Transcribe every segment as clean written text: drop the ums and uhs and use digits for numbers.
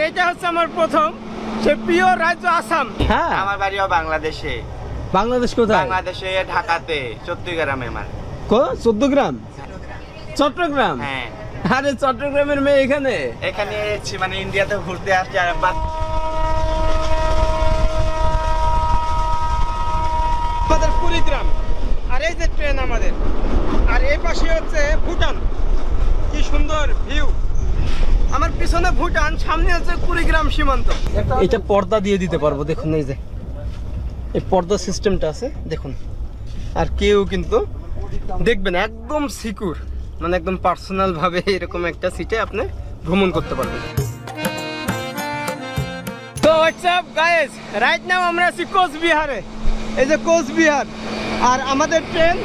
এটা হচ্ছে আমার প্রথম সে প্রিয় রাজ্য আসাম। হ্যাঁ, আমার বাড়িও বাংলাদেশে। বাংলাদেশ কোথায়? বাংলাদেশে ঢাকাতে, চট্টগ্রামে আমার। 14 গ্রাম চট্টগ্রাম। হ্যাঁ, আরে চট্টগ্রামের মেয়ে এখানে? এখানে এসেছি মানে ইন্ডিয়াতে ঘুরতে আসছি। আর আমাদের কুড়িগ্রাম, আর এই যে ট্রেন আমাদের, আর এই পাশে হচ্ছে ভুটান। কি সুন্দর ভিউ! আমার পিছনে ভুটান, সামনে হচ্ছে কুড়িগ্রাম সীমান্ত। এটা পর্দা দিয়ে দিতে পারবো, দেখুন এই যে এই পর্দা সিস্টেমটা আছে দেখুন। আর কেউ কিন্তু দেখবেন একদম সিকিউর, মানে একদম পার্সোনাল ভাবে এরকম একটা সিটে আপনি ভ্রমণ করতে পারবেন। তো হোয়াটসঅ্যাপ গাইস, রাইট নাও আমরা আছি কোচবিহারে। এই যে কোচবিহার, আর আমাদের ট্রেন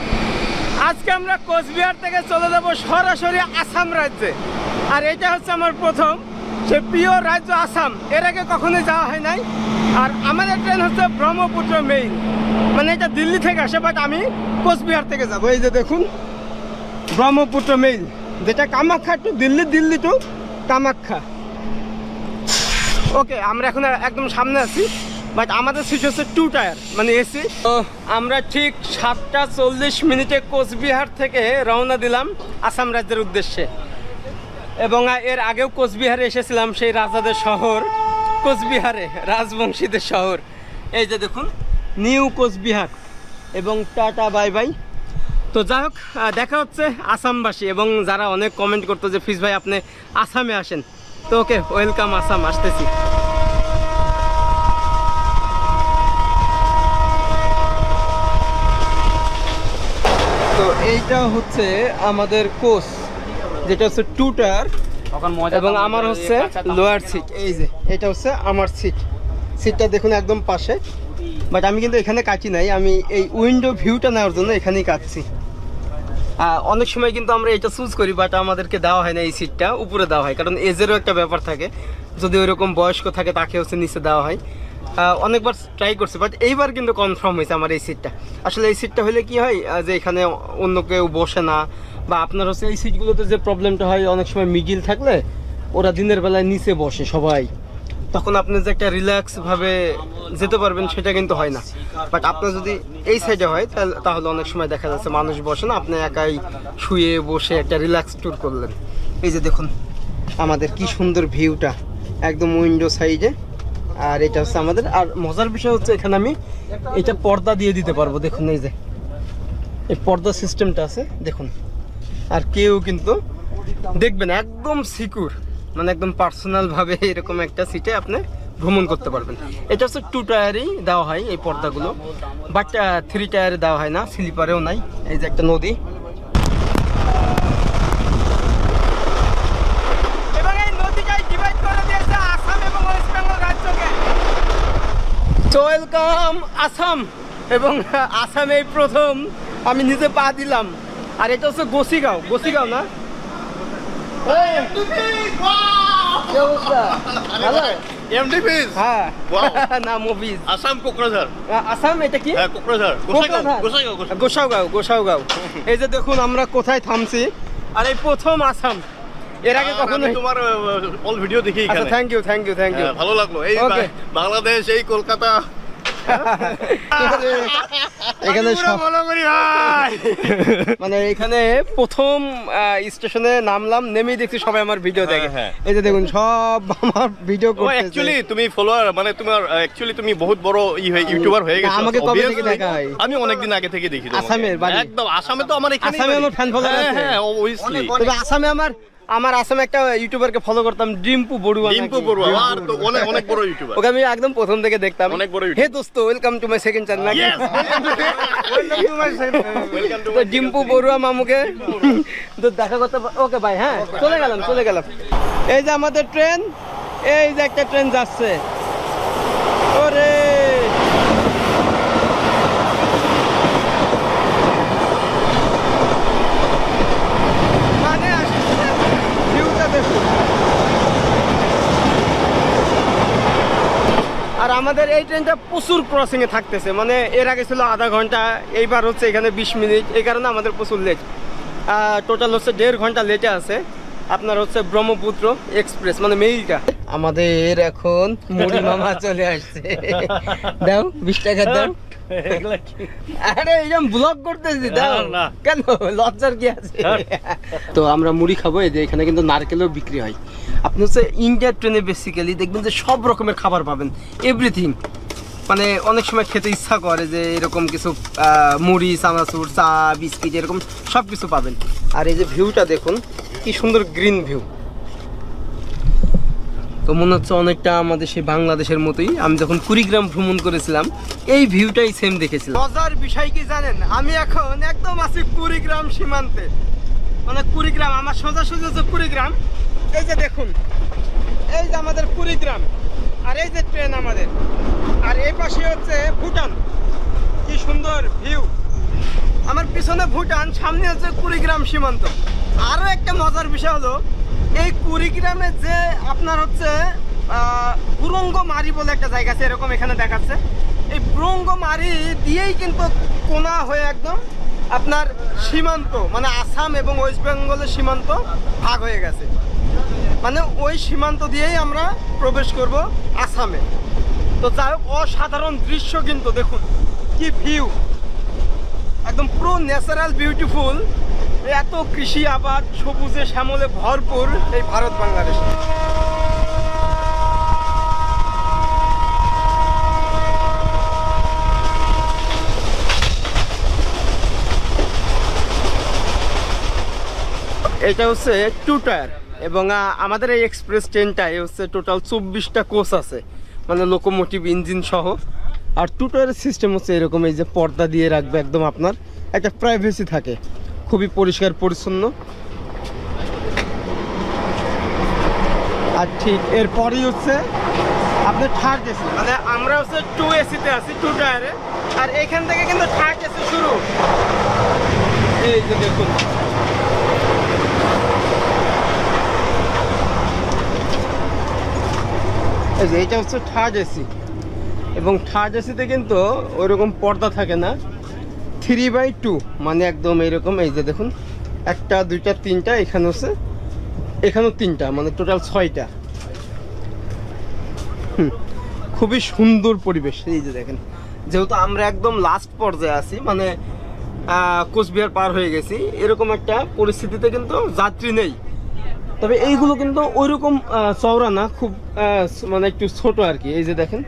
আজকে আমরা কোচবিহার থেকে চলে যাব সরাসরি আসাম রাজ্যে। আর এটা হচ্ছে আমার প্রথম সে প্রিয় রাজ্য আসাম। এর আগে কখনোই যাওয়া হয় নাই। আর আমাদের ট্রেন হচ্ছে ব্রহ্মপুত্র মেইল, মানে এটা দিল্লি থেকে আসে, বাট আমি কোচবিহার থেকে যাব। এই যে দেখুন ব্রহ্মপুত্র মেইল, যেটা কামাখ্যা টু দিল্লি, দিল্লি টু কামাখ্যা। ওকে, আমরা এখন একদম সামনে আছি, বাট আমাদের সিট হচ্ছে 2 টায়ার, মানে এসি। তো আমরা ঠিক 7:40 কোচবিহার থেকে রওনা দিলাম আসাম রাজ্যের উদ্দেশ্যে। এবং এর আগেও কোচবিহারে এসেছিলাম, সেই রাজাদের শহর কোচবিহারে, রাজবংশীদের শহর। এই যে দেখুন নিউ কোচবিহার। এবং টাটা বাই বাই। তো যাই হোক, দেখা হচ্ছে আসামবাসী, এবং যারা অনেক কমেন্ট করতো যে ফিজ ভাই আপনি আসামে আসেন, তো ওকে, ওয়েলকাম আসাম, আসতেছি। তো এইটা হচ্ছে আমাদের কোচ, যেটা হচ্ছে 2 টায়ার, এবং আমার হচ্ছে লোয়ার সিট। এই যে এটা হচ্ছে আমার সিটটা দেখুন একদম পাশে। বাট আমি কিন্তু এখানে কাটি নাই, আমি এই উইন্ডো ভিউটা নেওয়ার জন্য এখানেই কাটছি। অনেক সময় কিন্তু আমরা এটা চুজ করি, বাট আমাদেরকে দেওয়া হয় না এই সিটটা, উপরে দেওয়া হয়, কারণ এজেরও একটা ব্যাপার থাকে। যদি ওইরকম বয়স্ক থাকে তাকে হচ্ছে নিচে দেওয়া হয়। অনেকবার ট্রাই করছি, বাট এইবার কিন্তু কনফার্ম হয়েছে আমার এই সিটটা। আসলে এই সিটটা হলে কি হয়, যে এখানে অন্য কেউ বসে না, বা আপনার হচ্ছে এই সিটগুলোতে যে প্রবলেমটা হয়, অনেক সময় মিডিল থাকলে ওরা দিনের বেলায় নিচে বসে সবাই, তখন আপনি যে একটা রিল্যাক্সভাবে যেতে পারবেন সেটা কিন্তু হয় না। বাট আপনার যদি এই সাইডে হয় তাহলে অনেক সময় দেখা যাচ্ছে মানুষ বসে না, আপনি একাই শুয়ে বসে একটা রিল্যাক্স ট্যুর করলেন। এই যে দেখুন আমাদের কি সুন্দর ভিউটা, একদম উইন্ডো সাইডে। আর এটা হচ্ছে আমাদের, আর মজার বিষয় হচ্ছে এখানে আমি এটা পর্দা দিয়ে দিতে পারবো, দেখুন এই যে এই পর্দা সিস্টেমটা আছে দেখুন। আর কেউ কিন্তু দেখবেন একদম সিকিউর, মানে একদম পার্সোনাল ভাবে এরকম একটা সিটে আপনি ভ্রমণ করতে পারবেন। এটা হচ্ছে 2 টায়ারেই দেওয়া হয় এই পর্দাগুলো, বাট 3 টায়ারে দেওয়া হয় না, স্লিপারেও নাই। এই যে একটা নদী, এবং এই নদীটাই ডিভাইড করে দিয়েছে আসাম এবং ওয়েস্ট বেঙ্গল রাজ্যকে। ওয়েলকাম আসাম। এবং আসামে প্রথম আমি নিজে পা দিলাম। আর এটা হচ্ছে গোসিগাঁও না? কি অবস্থা? ভালো? হ্যাঁ, না মুভিজ। আসাম কোকরাঝার। আসাম এটা কি? হ্যাঁ, কোকরাঝার। গোসাইগাঁও। এই যে দেখুন আমরা কোথায় থামছি, আর এই প্রথম আসাম। এর আগে কখনো তোমার অল ভিডিও দেখি আচ্ছা, এখানে। Thank you. ভালো লাগলো। এই Okay. বাংলাদেশ, এই কলকাতা। এখানে ভালো করি ভাই। মানে এখানে প্রথম স্টেশনে নামলাম, নেমেই দেখছি সবাই আমার ভিডিও দেখে। হ্যাঁ। এই যে দেখুন সব আমার ভিডিও ও করতেছে। অ্যাকচুয়ালি তুমি ফলোয়ার, মানে তোমার অ্যাকচুয়ালি তুমি বহুত বড় ইউটিউবার হয়ে গেছো। আমাকে কবে থেকে Obviously, দেখা হয়? আমি অনেকদিন আগে থেকে দেখি তোমাকে। আসামের বাড়ি? একদম আসামে তো আমার এখানে। আসামে আমার fan follower আছে। হ্যাঁ, অবভিয়াসলি। তবে আসামে আমার আসামে একটা ইউটিউবারকে ফলো করতাম, ডিম্পু বড়ুয়া। ডিম্পু বড়ুয়া আর তো অনেক বড় ইউটিউবার। ওকে আমি একদম প্রথম থেকে দেখতাম। অনেক বড় হে দোস্ত, welcome to my second channel. Welcome to তো ডিম্পু বড়ুয়া মামুকে তো দেখা করতে। ওকে ভাই, হ্যাঁ চলে গেলাম। এই যে আমাদের ট্রেন, এই যে একটা ট্রেন যাচ্ছে। ওরে মানে ভিউটা দেখুন। আর আমাদের এই ট্রেনটা প্রচুর ক্রসিংয়ে থাকতেছে, মানে এর আগে ছিল আধা ঘন্টা, এইবার হচ্ছে এখানে 20 মিনিট। এই কারণে আমাদের প্রচুর লেট, টোটাল হচ্ছে 1.5 ঘন্টা লেটে আছে। আপনার হচ্ছে ব্রহ্মপুত্র এক্সপ্রেস মানে মেইলটা। আমাদের এখন মুড়ি মামা চলে আসছে। দাও 20 টাকা দাও। আরে এরকম ব্লগ করতেছি, দাও না। কেন, লজ্জার কি আছে? তো আমরা মুড়ি খাবো। এই যে এখানে কিন্তু নারকেলও বিক্রি হয়। আপনি হচ্ছে ইন্ডিয়ার ট্রেনে বেসিক্যালি দেখবেন যে সব রকমের খাবার পাবেন, এভরিথিং। মানে অনেক সময় খেতে ইচ্ছা করে যে এরকম কিছু মুড়ি, চানাচুর, চা, বিস্কিট এরকম সব কিছু পাবেন। আর এই যে ভিউটা দেখুন, কি সুন্দর গ্রিন ভিউ। তো মনে হচ্ছে অনেকটা আমাদের সেই বাংলাদেশের মতোই। আমি যখন কুড়িগ্রাম ভ্রমণ করেছিলাম এই ভিউটাই সেম দেখেছিলাম। মজার বিষয় কি জানেন, আমি এখন একদম আছি কুড়িগ্রাম সীমান্তে। মানে কুড়িগ্রাম আমার সোজাসুজি হচ্ছে কুড়িগ্রাম। এই যে দেখুন, এই যে আমাদের কুড়িগ্রাম, আর এই যে ট্রেন আমাদের, আর এই পাশে হচ্ছে ভুটান। কি সুন্দর ভিউ। আমার পিছনে ভুটান, সামনে হচ্ছে কুড়িগ্রাম সীমান্ত। আরও একটা মজার বিষয় হলো, এই কুড়িগ্রামে যে আপনার হচ্ছে বুরঙ্গমারি বলে একটা জায়গা আছে, এরকম এখানে দেখাচ্ছে। এই বুরঙ্গমারি দিয়েই কিন্তু কোনা হয়ে একদম আপনার সীমান্ত, মানে আসাম এবং ওয়েস্ট বেঙ্গলের সীমান্ত ভাগ হয়ে গেছে। মানে ওই সীমান্ত দিয়েই আমরা প্রবেশ করব আসামে। তো যাই হোক, অসাধারণ দৃশ্য কিন্তু দেখুন, কি ভিউ, একদম পুরো ন্যাচারাল বিউটিফুল। এত কৃষি আবাদ, সবুজে শ্যামলে ভরপুর এই ভারত বাংলাদেশ। এটা হচ্ছে 2 টায়ার এবং আমাদের এই এক্সপ্রেস ট্রেনটায় হচ্ছে টোটাল 24টা কোচ আছে, মানে লোকোমোটিভ ইঞ্জিন সহ। আর 2 টায়ারের সিস্টেম হচ্ছে এরকম, এই যে পর্দা দিয়ে রাখবে, একদম আপনার একটা প্রাইভেসি থাকে, খুবই পরিষ্কার পরিচ্ছন্ন। আর ঠিক এরপরই হচ্ছে আপনার থার্ড এসি, মানে আমরা হচ্ছে 2 এসিতে আছি 2 টায়ারে। আর এখান থেকে কিন্তু থার্ড এসি শুরু। এই যে দেখুন, এইটা হচ্ছে থার্ড এসি এবং থার্ড এসিতে কিন্তু ওইরকম পর্দা থাকে না, 3/2, মানে একদম এইরকম। এই যে দেখুন, 1টা 2টা 3টা, এখানে হচ্ছে এখানেও 3টা, মানে টোটাল 6টা। খুবই সুন্দর পরিবেশ। এই যে দেখেন, যেহেতু আমরা একদম লাস্ট পর্যায়ে আছি, মানে কোচবিহার পার হয়ে গেছি, এরকম একটা পরিস্থিতিতে কিন্তু যাত্রী নেই। তবে এইগুলো কিন্তু ওইরকম চওড়া না, খুব মানে একটু ছোট আর কি। এই যে দেখেন,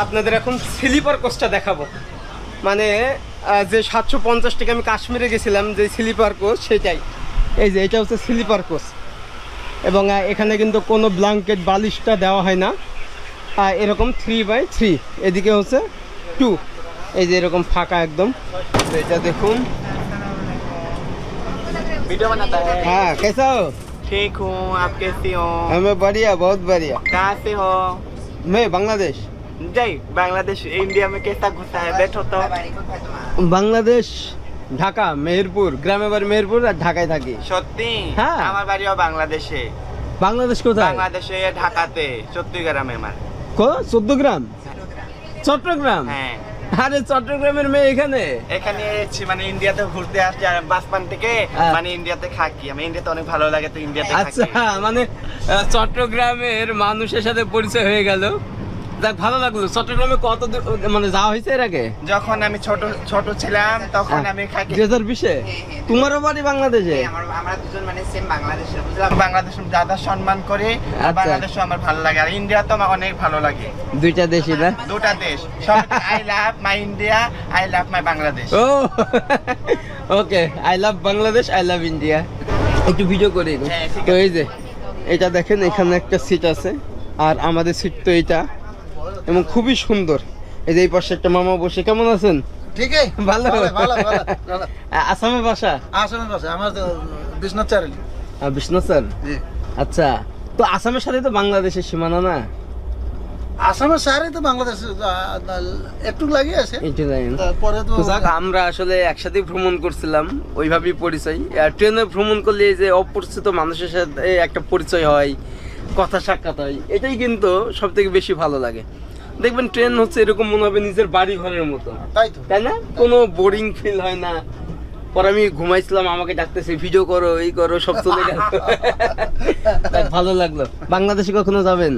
আপনাদের এখন স্লিপার কোচটা দেখাবো। মানে যে 750 টাকা আমি কাশ্মীরে গেছিলাম যে স্লিপার কোচ, সেটাই। এই যে এটা হচ্ছে স্লিপার কোচ এবং এখানে কিন্তু কোনো ব্ল্যাঙ্কেট বালিশটা দেওয়া হয় না। এরকম 3/3, এদিকে হচ্ছে 2। এই যে এরকম ফাঁকা একদম। এটা দেখুন। वीडियो बनाता है। हाँ, कैसा हो? ठीक हूँ, आप कैसी हो? हमें बढ़िया, बहुत बढ़िया। कहाँ से हो? मैं बांग्लादेश। जय बांग्लादेश। इंडिया में कैसा घुसा है? बैठो तो। বাংলাদেশ, ঢাকা, মেহেরপুর, গ্রামে বাড়ি মেহেরপুর, আর ঢাকায় থাকি। সত্যি? হ্যাঁ। আমার বাড়িও বাংলাদেশে। বাংলাদেশ কোথায়? বাংলাদেশে ঢাকাতে, চট্টগ্রামে আমার। 14 গ্রাম, চট্টগ্রাম। হ্যাঁ, আরে চট্টগ্রামের মেয়ে এখানে। এখানে এসেছি, মানে ইন্ডিয়াতে ঘুরতে আসছি, আর বাসপান থেকে মানে ইন্ডিয়াতে থাকি। আমি ইন্ডিয়াতে অনেক ভালো লাগে, তো ইন্ডিয়াতে আচ্ছা, থাকি। মানে চট্টগ্রামের মানুষের সাথে পরিচয় হয়ে গেল। যাক, ভালো লাগলো। চট্টগ্রামে কত মানে যাওয়া হয়েছে এর আগে? যখন আমি ছোট ছিলাম তখন আমি থাকি। 2020-এ? তোমারও বাড়ি বাংলাদেশে? আমরা দুজন মানে সেম বাংলাদেশের, বুঝলাম। বাংলাদেশ দাদা সম্মান করে, আচ্ছা। বাংলাদেশও আমার ভালো লাগে, আর ইন্ডিয়া তো আমার অনেক ভালো লাগে। দুইটা দেশই না? দুটা দেশ। সব I love my India, I love my Bangladesh. ও okay, I love Bangladesh, I love India. একটু ভিডিও করে দিন। হ্যাঁ, ঠিক তো আছে। এই যে এটা দেখেন, এখানে একটা সিট আছে, আর আমাদের সিট তো এইটা, এবং খুবই সুন্দর। এই যে এই পাশে একটা মামা বসে। কেমন আছেন? ठीक है ভালো। ভালো আসামের বাসা? আসামের পাশে আমার বিশ্বনাথ চারিলি। বিষ্ণু স্যার। জি। আচ্ছা, তো আসামের সাথে তো বাংলাদেশের সীমানা না? আসামের শহরে তো বাংলাদেশ একটু লাগে আছে, একটু জানি না। তারপরে তো তো যাক, আমরা আসলে একসাথে ভ্রমণ করছিলাম, ওইভাবেই পরিচয়। আর ট্রেনে ভ্রমণ করলে এই যে অপরিচিত মানুষের সাথে একটা পরিচয় হয়, কথা সাক্ষাৎ হয়, এটাই কিন্তু সব থেকে বেশি ভালো লাগে। দেখবেন ট্রেন হচ্ছে এরকম মনে হবে নিজের বাড়ি ঘরের মতো, তাই তো। তাই না? কোনো বোরিং ফিল হয় না, পরে আমি ঘুমাইছিলাম, আমাকে ডাকতেছে ভিডিও করো, এই করো, সব চলে গেল। যাক, ভালো লাগলো। বাংলাদেশে কখনো যাবেন?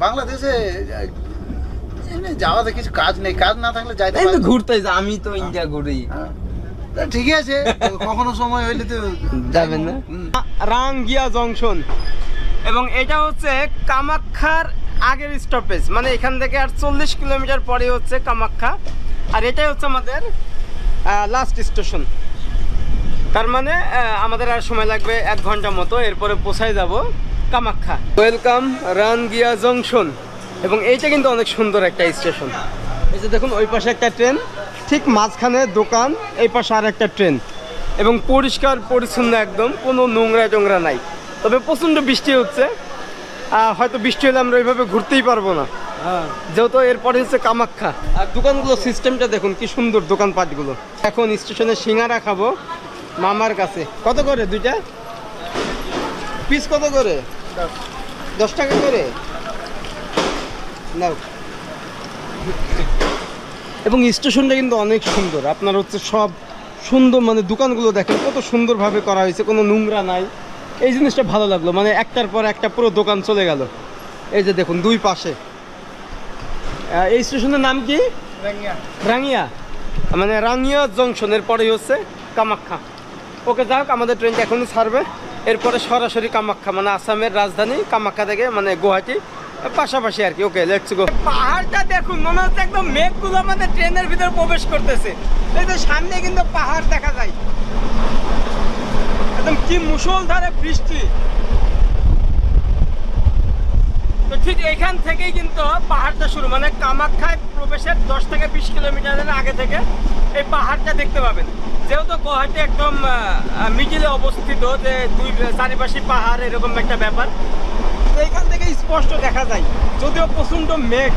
বাংলাদেশে এমনি যাওয়াতে কিছু কাজ নেই, কাজ না থাকলে যাইতে এই তো পারি। ঘুরতে যা, আমি তো ইন্ডিয়া ঘুরি। তা ঠিকই আছে, কখনো সময় হইলে তো যাবেন না? রাঙ্গিয়া জংশন, এবং এটা হচ্ছে কামাখ্যার আগের স্টপেজ, মানে এখান থেকে আর 40 কিলোমিটার পরে হচ্ছে কামাখ্যা, আর এটাই হচ্ছে আমাদের লাস্ট স্টেশন। তার মানে আমাদের আর সময় লাগবে 1 ঘন্টা মতো, এরপরে পৌঁছায় যাব কামাখ্যা। ওয়েলকাম রাঙ্গিয়া জংশন, এবং এইটা কিন্তু অনেক সুন্দর একটা স্টেশন। এই যে দেখুন, ওই পাশে একটা ট্রেন, ঠিক মাঝখানে দোকান, এই পাশে আর একটা ট্রেন, এবং পরিষ্কার পরিচ্ছন্ন একদম, কোনো নোংরা টোংরা নাই। তবে প্রচণ্ড বৃষ্টি হচ্ছে, হয়তো বৃষ্টি হলে আমরা ওইভাবে ঘুরতেই পারবো না, যেহেতু এরপরে হচ্ছে কামাখ্যা। আর দোকানগুলো সিস্টেমটা দেখুন কি সুন্দর, দোকানপাটগুলো। এখন স্টেশনে সিঙ্গারা খাবো মামার কাছে। কত করে দুইটা পিস? কত করে? 10 টাকা করে নাও। এবং স্টেশনটা কিন্তু অনেক সুন্দর, আপনার হচ্ছে সব সুন্দর, মানে দোকানগুলো দেখেন কত সুন্দরভাবে করা হয়েছে, কোনো নোংরা নাই। এই জিনিসটা ভালো লাগলো, মানে একটার পর একটা পুরো দোকান চলে গেল। এই যে দেখুন দুই পাশে। এই স্টেশনের নাম কি? রাঙ্গিয়া, মানে রাঙ্গিয়া জংশনের পরেই হচ্ছে কামাখ্যা। ওকে, যাক, আমাদের ট্রেনটা এখনই ছাড়বে, এরপরে সরাসরি কামাখ্যা, মানে আসামের রাজধানী কামাখ্যা থেকে, মানে গুয়াহাটি পাশাপাশি আর কি। ওকে, লেটস গো। পাহাড়টা দেখুন, মনে হচ্ছে একদম মেঘগুলো আমাদের ট্রেনের ভিতর প্রবেশ করতেছে। এই যে সামনে কিন্তু পাহাড় দেখা যায়, একদম কি মুষলধারে বৃষ্টি। তো ঠিক এখান থেকেই কিন্তু পাহাড়টা শুরু, মানে কামাখ্যায় প্রবেশের 10 থেকে 20 কিলোমিটারের আগে থেকে এই পাহাড়টা দেখতে পাবেন। যেহেতু গুয়াহাটি একদম মিডিলে অবস্থিত, যে দুই চারিপাশে পাহাড়, এরকম একটা ব্যাপার। তো এখান থেকে স্পষ্ট দেখা যায়, যদিও প্রচণ্ড মেঘ,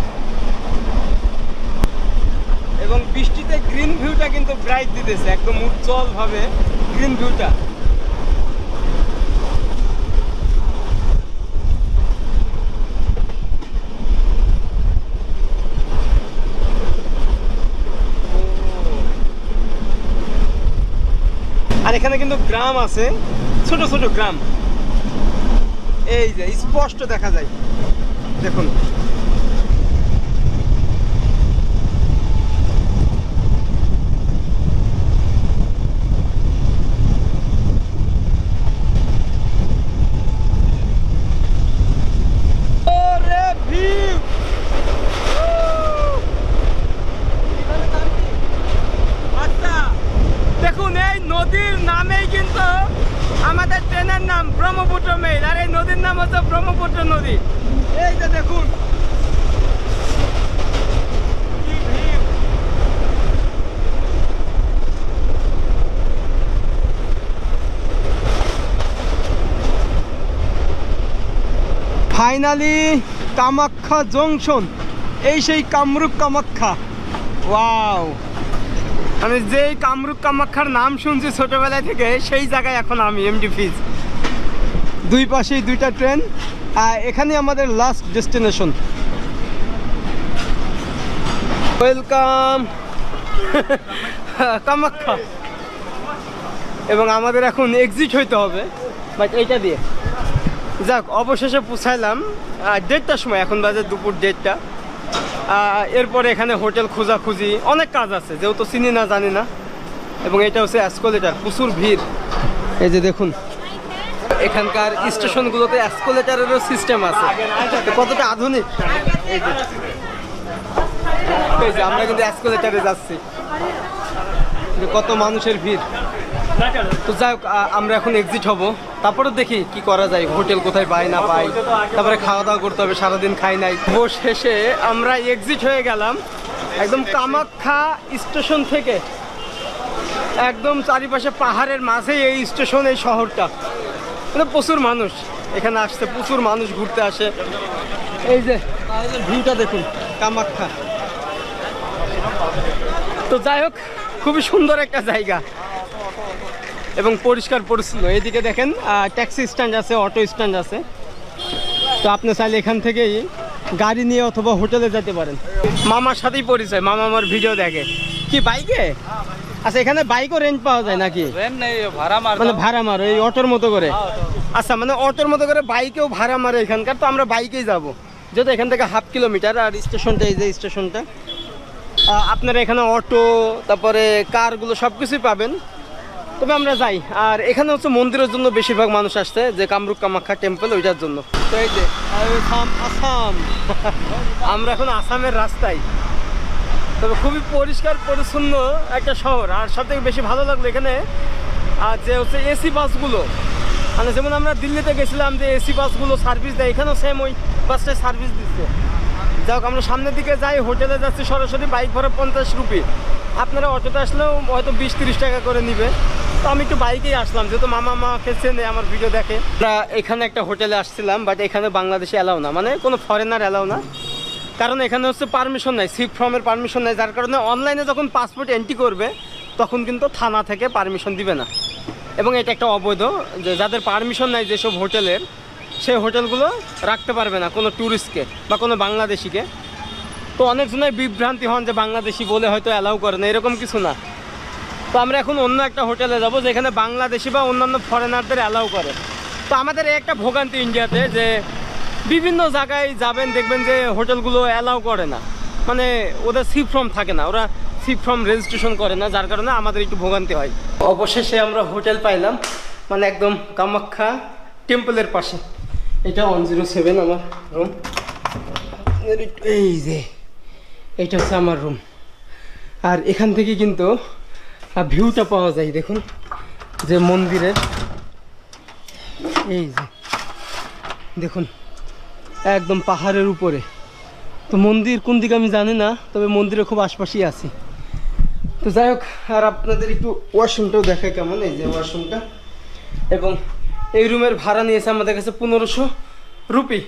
এবং বৃষ্টিতে গ্রিন ভিউটা কিন্তু ব্রাইট দিতেছে, একদম উজ্জ্বল ভাবে গ্রিন ভিউটা। আর এখানে কিন্তু গ্রাম আছে, ছোট ছোট গ্রাম, এই যে স্পষ্ট দেখা যায়, দেখুন। ওরে ভিউ! আচ্ছা, দেখুন, এই নদীর নামেই কিন্তু আমাদের ট্রেনের নাম ব্রহ্মপুত্র মেইল, আর এই নদীর নাম হচ্ছে ব্রহ্মপুত্র নদী। এই যে দেখুন কি ভিউ! ফাইনালি কামাখ্যা জংশন, এই সেই কামরূপ কামাখ্যা। ওয়াও! আমি যেই কামরূপ কামাখ্যার নাম শুনছি ছোটবেলা থেকে, সেই জায়গায় এখন আমি এমডি ফিজ। দুই পাশেই দুইটা ট্রেন, এখানে আমাদের লাস্ট ডেস্টিনেশন। ওয়েলকাম কামাখ্যা, এবং আমাদের এখন এক্সিট হইতে হবে, বাট এইটা দিয়ে। যাক, অবশেষে পৌঁছাইলাম 1:30টার সময়, এখন বাজে দুপুর 1:30টা। এরপরে এখানে হোটেল খোঁজাখুঁজি, অনেক কাজ আছে, যেহেতু চিনি না জানি না। এবং এটা হচ্ছে এসকোলেটার, প্রচুর ভিড়। এই যে দেখুন, এখানকার স্টেশনগুলোতে এসকোলেটারেরও সিস্টেম আছে, কতটা আধুনিক। এই যে আমরা কিন্তু এসকোলেটারে যাচ্ছি, কত মানুষের ভিড়। তো যাই হোক, আমরা এখন এক্সিট হব, তারপরে দেখি কি করা যায়, হোটেল কোথায় পাই না পাই, তারপরে খাওয়া দাওয়া করতে হবে, সারাদিন খাই নাই। শেষে আমরা এক্সিট হয়ে গেলাম একদম কামাখ্যা স্টেশন থেকে। একদম চারিপাশে পাহাড়ের মাঝে এই স্টেশন, এই শহরটা, মানে প্রচুর মানুষ এখানে আসছে, প্রচুর মানুষ ঘুরতে আসে। এই যে ভিউটা দেখুন, কামাখ্যা। তো যাই হোক, খুবই সুন্দর একটা জায়গা এবং পরিষ্কার পরিচ্ছন্ন। এদিকে দেখেন ট্যাক্সি স্ট্যান্ড আছে, অটো স্ট্যান্ড আছে। তো আপনি চাইলে এখান থেকেই গাড়ি নিয়ে অথবা হোটেলে যেতে পারেন। মামার সাথেই পরিচয়, মামা আমার ভিডিও দেখে। কি বাইকে? আচ্ছা এখানে বাইকও রেন্ট পাওয়া যায় নাকি? ট্রেন নেই, ভাড়া মার মানে ভাড়া মারো এই অটোর মতো করে? আচ্ছা মানে অটোর মতো করে বাইকেও ভাড়া মারে এখানকার, তো আমরা বাইকেই যাব, যেহেতু এখান থেকে 1/2 কিলোমিটার। আর স্টেশনটা এই যে স্টেশনটা, আপনারা এখানে অটো তারপরে কারগুলো সব কিছুই পাবেন। তবে আমরা যাই। আর এখানে হচ্ছে মন্দিরের জন্য বেশিরভাগ মানুষ আসছে, যে কামরূপ কামাখ্যা টেম্পল, ওইটার জন্য। তো এই যে আসাম, আমরা এখন আসামের রাস্তায়। তবে খুবই পরিষ্কার পরিচ্ছন্ন একটা শহর। আর সব থেকে বেশি ভালো লাগলো এখানে যে হচ্ছে এসি বাসগুলো, মানে যেমন আমরা দিল্লিতে গেছিলাম যে এসি বাসগুলো সার্ভিস দেয়, এখানেও সেম ওই বাসটায় সার্ভিস দিচ্ছে। যাক আমরা সামনের দিকে যাই, হোটেলে যাচ্ছি সরাসরি, বাইক ভাড়া 50 রুপি। আপনারা অটোতে আসলেও হয়তো 20-30 টাকা করে নিবে। তো আমি একটু বাইকেই আসলাম, যেহেতু মামা আমাকে চেনে, আমার ভিডিও দেখে। আমরা এখানে একটা হোটেলে আসছিলাম, বাট এখানে বাংলাদেশে অ্যালাউ না, মানে কোনো ফরেনার অ্যালাউ না। কারণ এখানে হচ্ছে পারমিশন নাই, সিপ ফর্মের পারমিশন নাই, যার কারণে অনলাইনে যখন পাসপোর্ট এন্ট্রি করবে তখন কিন্তু থানা থেকে পারমিশন দিবে না। এবং এটা একটা অবৈধ, যে যাদের পারমিশন নাই যেসব হোটেলের, সেই হোটেলগুলো রাখতে পারবে না কোনো ট্যুরিস্টকে বা কোনো বাংলাদেশিকে। তো অনেকজনের বিভ্রান্তি হন যে বাংলাদেশি বলে হয়তো অ্যালাউ করে না, এরকম কিছু না। তো আমরা এখন অন্য একটা হোটেলে যাব যেখানে বাংলাদেশি বা অন্যান্য ফরেনারদের অ্যালাউ করে। তো আমাদের এই একটা ভোগান্তি ইন্ডিয়াতে, যে বিভিন্ন জায়গায় যাবেন দেখবেন যে হোটেলগুলো অ্যালাউ করে না, মানে ওদের সি ফর্ম থাকে না, ওরা সি ফর্ম রেজিস্ট্রেশন করে না, যার কারণে আমাদের একটু ভোগান্তি হয়। অবশেষে আমরা হোটেল পাইলাম, মানে একদম কামাখ্যা টেম্পলের পাশে। এটা 107 আমার রুম। এই যে এইটা হচ্ছে আমার রুম। আর এখান থেকে কিন্তু ভিউটা পাওয়া যায়, দেখুন যে মন্দিরের, এই যে দেখুন একদম পাহাড়ের উপরে। তো মন্দির কোন দিকে আমি জানি না, তবে মন্দিরে খুব আশপাশেই আছি। তো যাই হোক, আর আপনাদের একটু ওয়াশরুমটাও দেখায় কেমন। এই যে ওয়াশরুমটা, এবং এই রুমের ভাড়া নিয়েছে আমাদের কাছে 1500 রুপি।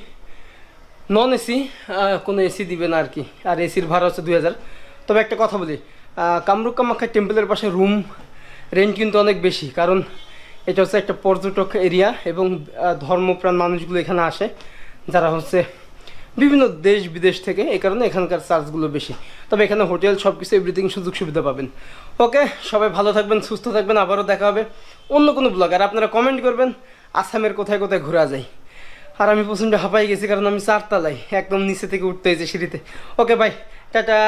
নন এসি, কোনো এসি দিবে না আর কি। আর এসির ভাড়া হচ্ছে 2000। তবে একটা কথা বলি, কামরূপ কামাখ্যা টেম্পলের পাশে রুম রেন্ট কিন্তু অনেক বেশি, কারণ এটা হচ্ছে একটা পর্যটক এরিয়া এবং ধর্মপ্রাণ মানুষগুলো এখানে আসে, যারা হচ্ছে বিভিন্ন দেশ বিদেশ থেকে, এই কারণে এখানকার চার্জগুলো বেশি। তবে এখানে হোটেল সব কিছু এভরিথিং সুযোগ সুবিধা পাবেন। ওকে, সবাই ভালো থাকবেন, সুস্থ থাকবেন, আবারও দেখা হবে অন্য কোনো ব্লগ। আর আপনারা কমেন্ট করবেন আসামের কোথায় কোথায় ঘোরা যায়। আর আমি প্রচণ্ড হাঁপাই গেছি, কারণ আমি 4 তলায়, একদম নিচে থেকে উঠতে হয়েছে সিঁড়িতে। Okay bye, tata.